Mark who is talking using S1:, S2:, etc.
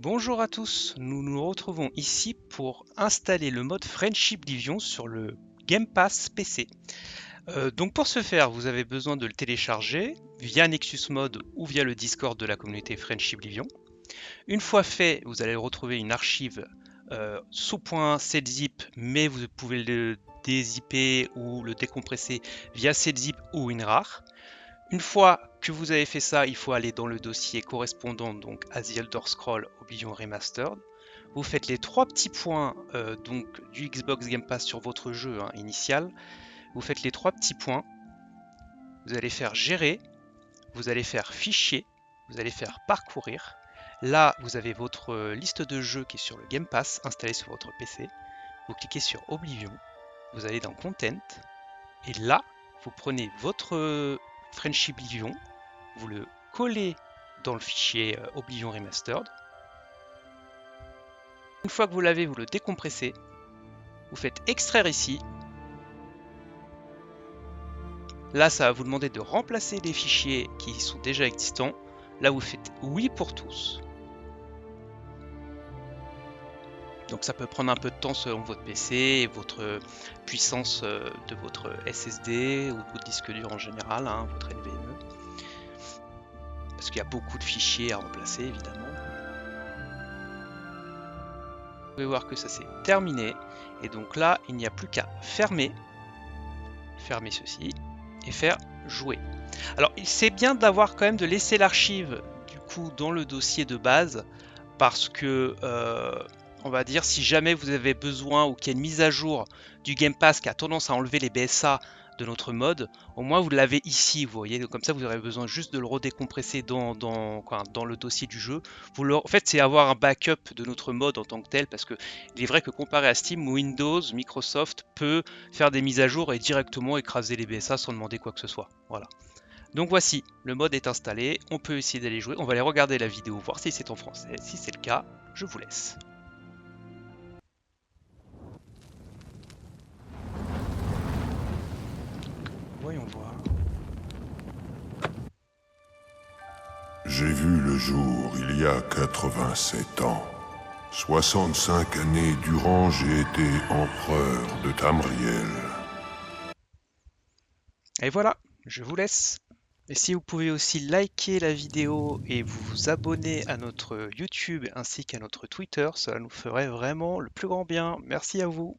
S1: Bonjour à tous, nous nous retrouvons ici pour installer le mode Friendship Division sur le Game Pass PC. Donc pour ce faire, vous avez besoin de le télécharger via Nexus Mode ou via le Discord de la communauté Friendship Division. Une fois fait, vous allez retrouver une archive sous .zip, mais vous pouvez le dézipper ou le décompresser via zip ou WinRAR. Une fois que vous avez fait ça, il faut aller dans le dossier correspondant donc à The Elder Scrolls Oblivion Remastered. Vous faites les trois petits points donc du Xbox Game Pass sur votre jeu initial. Vous faites les trois petits points. Vous allez faire gérer. Vous allez faire fichier. Vous allez faire parcourir. Là, vous avez votre liste de jeux qui est sur le Game Pass installée sur votre PC. Vous cliquez sur Oblivion. Vous allez dans Content. Et là, vous prenez votre Friendship Division. Vous le collez dans le fichier Oblivion Remastered. Une fois que vous l'avez, vous le décompressez. Vous faites extraire ici. Là, ça va vous demander de remplacer les fichiers qui sont déjà existants. Là, vous faites oui pour tous. Donc ça peut prendre un peu de temps selon votre PC et votre puissance de votre SSD ou de votre disque dur en général, votre NVMe. Parce qu'il y a beaucoup de fichiers à remplacer, évidemment. Vous pouvez voir que ça s'est terminé. Et donc là, il n'y a plus qu'à fermer ceci et faire jouer. Alors c'est bien d'avoir quand même de laisser l'archive du coup dans le dossier de base parce que on va dire si jamais vous avez besoin ou qu'il y a une mise à jour du Game Pass qui a tendance à enlever les BSA de notre mode, au moins vous l'avez ici, vous voyez, donc comme ça vous aurez besoin juste de le redécompresser dans le dossier du jeu. En fait c'est avoir un backup de notre mode en tant que tel, parce que il est vrai que comparé à Steam, Windows, Microsoft peut faire des mises à jour et directement écraser les BSA sans demander quoi que ce soit. Voilà. Donc voici, le mode est installé, on peut essayer d'aller jouer, on va aller regarder la vidéo, voir si c'est en français. Si c'est le cas, je vous laisse. Voyons voir.
S2: J'ai vu le jour il y a 87 ans. 65 années durant, j'ai été empereur de Tamriel.
S1: Et voilà, je vous laisse. Et si vous pouvez aussi liker la vidéo et vous abonner à notre YouTube ainsi qu'à notre Twitter, cela nous ferait vraiment le plus grand bien. Merci à vous.